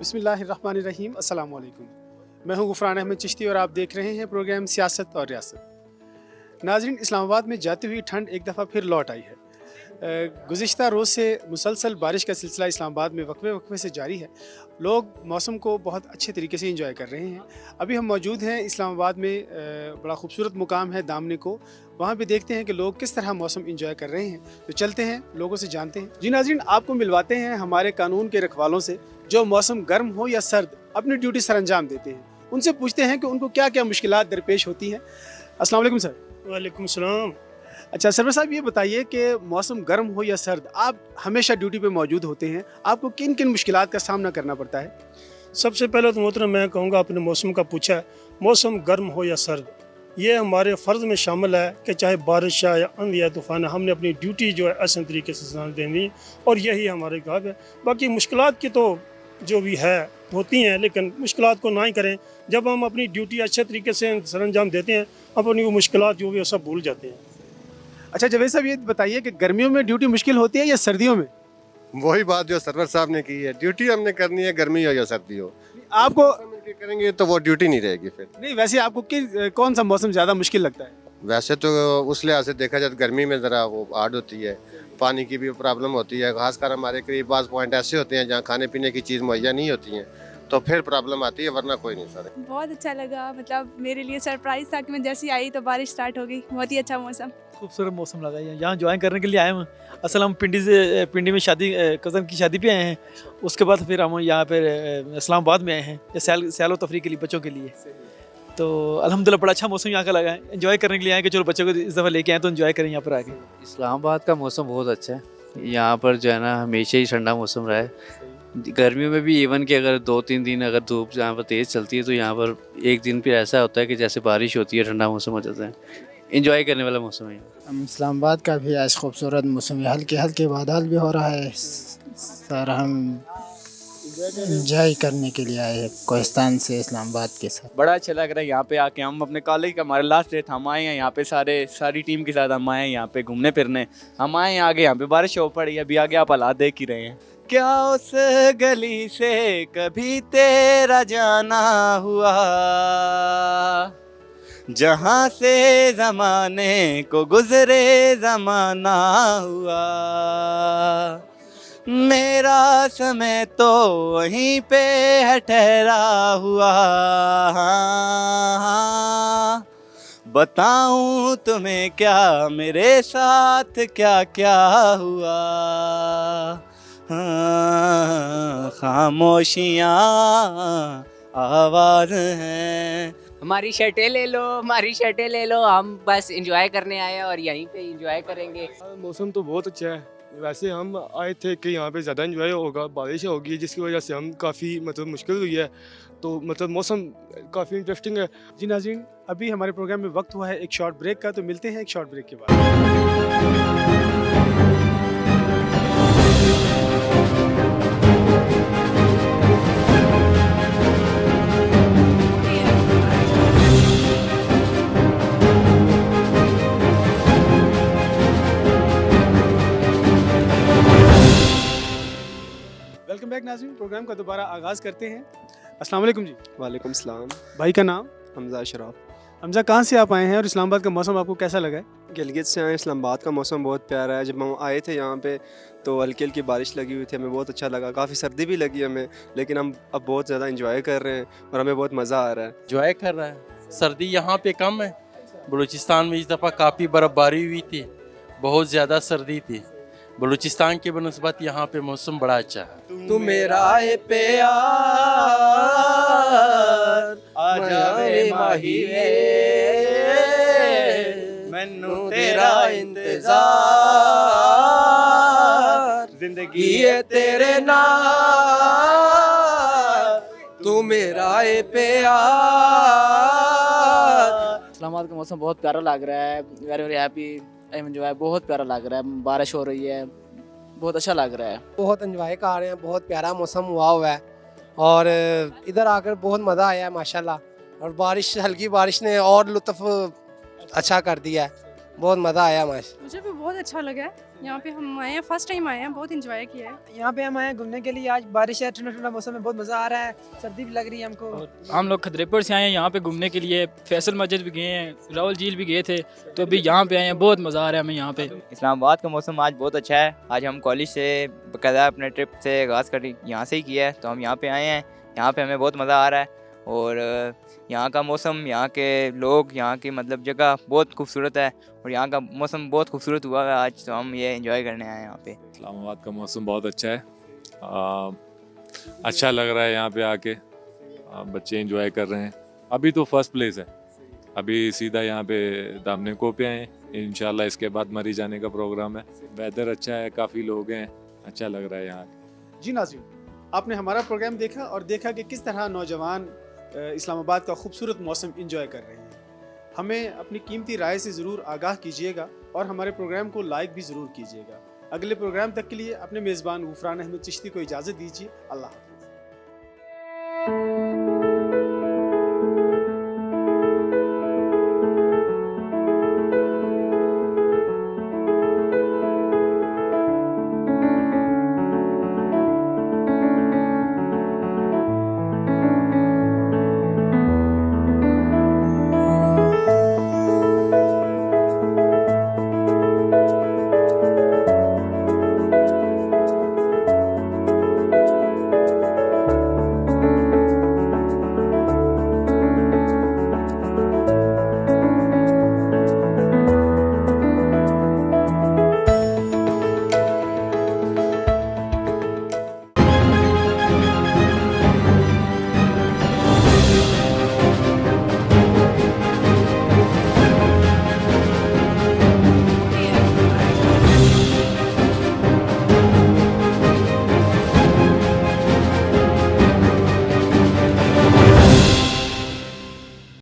बिस्मिल्लाहिर्रहमानिर्रहीम, अस्सलाम वालेकुम। मैं हूं गुफरान अहमद चिश्ती और आप देख रहे हैं प्रोग्राम सियासत और रियासत। नाज़रीन, इस्लामाबाद में जाती हुई ठंड एक दफ़ा फिर लौट आई है। गुज़िश्ता रोज़ से मुसलसल बारिश का सिलसिला इस्लामाबाद में वक्फे वक्फे से जारी है। लोग मौसम को बहुत अच्छे तरीके से इंजॉय कर रहे हैं। अभी हम मौजूद हैं इस्लामाबाद में, बड़ा खूबसूरत मुकाम है दामने को। वहाँ भी देखते हैं कि लोग किस तरह मौसम इंजॉय कर रहे हैं। तो चलते हैं, लोगों से जानते हैं। जी नाज़रीन, आपको मिलवाते हैं हमारे कानून के रखवालों से, जो मौसम गर्म हो या सर्द अपनी ड्यूटी सर अंजाम देते हैं। उनसे पूछते हैं कि उनको क्या क्या मुश्किलात दरपेश होती हैं। अस्सलाम वालेकुम सर। वालेकुम सलाम। अच्छा सरवर साहब, ये बताइए कि मौसम गर्म हो या सर्द, आप हमेशा ड्यूटी पे मौजूद होते हैं, आपको किन किन मुश्किलात का सामना करना पड़ता है? सबसे पहले तो मोहतरम मैं कहूँगा, आपने मौसम का पूछा है, मौसम गर्म हो या सर्द, ये हमारे फ़र्ज़ में शामिल है कि चाहे बारिश आए या आंधी या तूफ़ान है, हमने अपनी ड्यूटी जो है आसान तरीके से अंजाम देनी है और यही हमारे काम है। बाकी मुश्किलात की तो जो भी है होती हैं, लेकिन मुश्किलात को ना ही करें। जब हम अपनी ड्यूटी अच्छे तरीके से सर अंजाम देते हैं, अपनी वो मुश्किलात जो भी है सब भूल जाते हैं। अच्छा जावेद साहब, ये बताइए कि गर्मियों में ड्यूटी मुश्किल होती है या सर्दियों में? वही बात जो सरवर साहब ने की है, ड्यूटी हमने करनी है, गर्मी हो या सर्दी हो। आपको मिलके करेंगे तो वो ड्यूटी नहीं रहेगी फिर। नहीं, वैसे आपको कौन सा मौसम ज़्यादा मुश्किल लगता है? वैसे तो उस लिहाज से देखा जाए तो गर्मी में ज़रा वो हार्ड होती है, पानी की भी प्रॉब्लम होती है। खासकर हमारे करीब बाज़ पॉइंट ऐसे होते हैं जहाँ खाने पीने की चीज़ मुहैया नहीं होती हैं, तो फिर प्रॉब्लम आती है, वरना कोई नहीं सर। बहुत अच्छा लगा, मतलब मेरे लिए सरप्राइज था कि मैं जैसे ही आई तो बारिश स्टार्ट हो गई। बहुत ही अच्छा मौसम, खूबसूरत मौसम लगा। यहाँ ज्वाइन करने के लिए आए हैं। असल हम पिंडी में शादी, कज़न की शादी पे आए हैं। उसके बाद फिर हम यहाँ पर इस्लामाबाद में आए हैं सैलो तफरी के लिए, बच्चों के लिए। तो अल्हम्दुलिल्लाह बड़ा अच्छा मौसम यहाँ का लगा है। एंजॉय करने के लिए आए कि चलो बच्चों को इस दफ़ा लेके आए तो एंजॉय करें यहाँ पर आके। इस्लामाबाद का मौसम बहुत अच्छा है। यहाँ पर जो है ना हमेशा ही ठंडा मौसम रहा है। गर्मियों में भी इवन कि अगर 2-3 दिन अगर धूप यहाँ पर तेज़ चलती है तो यहाँ पर एक दिन फिर ऐसा होता है कि जैसे बारिश होती है, ठंडा मौसम हो जाता है। इंजॉय करने वाला मौसम है। इस्लामाबाद का भी आज खूबसूरत मौसम है, हल्के हल्के बादल भी हो रहा है सर। हम इंजॉय करने के लिए आए हैं कोहिस्तान से इस्लामाबाद के साथ। बड़ा अच्छा लग रहा है यहाँ पे आके। हम अपने कॉलेज का हमारा लास्ट डे था, हम आए हैं यहाँ पे सारी टीम के साथ। हम आए हैं यहाँ पे घूमने फिरने। हम आए हैं आगे, यहाँ पे बारिश हो पड़ी, अभी आगे आप हालात देख ही रहे हैं। क्या उस गली से कभी तेरा जाना हुआ, जहाँ से ज़माने को गुज़रे ज़माना हुआ, मेरा समय तो वहीं पे है ठहरा हुआ। बताऊं तुम्हें क्या मेरे साथ क्या क्या हुआ। खामोशियाँ आवाज़ हैं। हमारी शर्टें ले लो, हम बस एंजॉय करने आए हैं और यहीं पे एंजॉय करेंगे। मौसम तो बहुत अच्छा है। वैसे हम आए थे कि यहाँ पे ज़्यादा एंजॉय होगा, बारिश होगी, जिसकी वजह से हम काफ़ी मुश्किल हुई है। तो मौसम काफ़ी इंटरेस्टिंग है। जी नाज़रीन, अभी हमारे प्रोग्राम में वक्त हुआ है एक शॉर्ट ब्रेक का, तो मिलते हैं एक शॉर्ट ब्रेक के बाद। वेलकम बैक नाज़रीन, प्रोग्राम का दोबारा आगाज़ करते हैं। अस्सलाम वालेकुम जी। वालेकुम सलाम। भाई का नाम? हमजा अशरफ। हमजा, कहाँ से आप आए हैं और इस्लामाबाद का मौसम आपको कैसा लगा है? गिलगित से आए। इस्लामाबाद का मौसम बहुत प्यारा है। जब हम आए थे यहाँ पे तो हल्की हल्की बारिश लगी हुई थी, हमें बहुत अच्छा लगा। काफ़ी सर्दी भी लगी हमें, लेकिन हम अब बहुत ज़्यादा इंजॉय कर रहे हैं और हमें बहुत मज़ा आ रहा है। इंजॉय कर रहा है। सर्दी यहाँ पे कम है। बलूचिस्तान में इस दफ़ा काफ़ी बर्फ़बारी हुई थी, बहुत ज़्यादा सर्दी थी। बलूचिस्तान के बनस्बत यहाँ पे मौसम बड़ा अच्छा है। तू मेरा है प्यार आजा वे माही वे, मैनू तेरा इंतजार, जिंदगी है तेरे नाल, तू मेरा है प्यार। इस्लामाबाद का मौसम बहुत प्यारा लग रहा है। वेरी वेरी हैप्पी एंजॉय, बहुत प्यारा लग रहा है। बारिश हो रही है, बहुत अच्छा लग रहा है। बहुत एंजॉय कर रहे हैं, बहुत प्यारा मौसम हुआ है और इधर आकर बहुत मज़ा आया है माशाल्लाह। और बारिश, हल्की बारिश ने और लुत्फ़ अच्छा कर दिया है। बहुत मज़ा आया माशा। मुझे भी बहुत अच्छा लगा। यहाँ पे हम आए हैं, फर्स्ट टाइम आए हैं, बहुत इंजॉय किया है। यहाँ पे हम आए हैं घूमने के लिए। आज बारिश है, ठंडा ठंडा मौसम है, बहुत मज़ा आ रहा है, सर्दी भी लग रही है हमको। हम लोग खदरेपुर से आए हैं यहाँ पे घूमने के लिए। फैसल मस्जिद भी गए हैं, रावल झील भी गए थे, तो अभी यहाँ पे आए हैं। बहुत मज़ा आ रहा है हमें यहाँ पे। इस्लामाबाद का मौसम आज बहुत अच्छा है। आज हम कॉलेज से बकायदा अपने ट्रिप से आगाज़ कर यहाँ से ही किया है, तो हम यहाँ पे आए हैं। यहाँ पे हमें बहुत मज़ा आ रहा है और यहाँ का मौसम, यहाँ के लोग, यहाँ की मतलब जगह बहुत खूबसूरत है और यहाँ का मौसम बहुत खूबसूरत हुआ है आज, तो हम ये एंजॉय करने आए हैं यहाँ पे। इस्लामाबाद का मौसम बहुत अच्छा है। अच्छा लग रहा है यहाँ पे आके। बच्चे एंजॉय कर रहे हैं। अभी तो फर्स्ट प्लेस है, अभी सीधा यहाँ पे दामने को पे आए हैं। इंशाल्लाह इसके बाद मरी जाने का प्रोग्राम है। वेदर अच्छा है, काफ़ी लोग हैं, अच्छा लग रहा है यहाँ। जी नाज़रीन, आपने हमारा प्रोग्राम देखा और देखा कि किस तरह नौजवान इस्लामाबाद का खूबसूरत मौसम इंजॉय कर रहे हैं। हमें अपनी कीमती राय से ज़रूर आगाह कीजिएगा और हमारे प्रोग्राम को लाइक भी ज़रूर कीजिएगा। अगले प्रोग्राम तक के लिए अपने मेज़बान गुफरान अहमद चिश्ती को इजाज़त दीजिए। अल्लाह हाफ़िज़।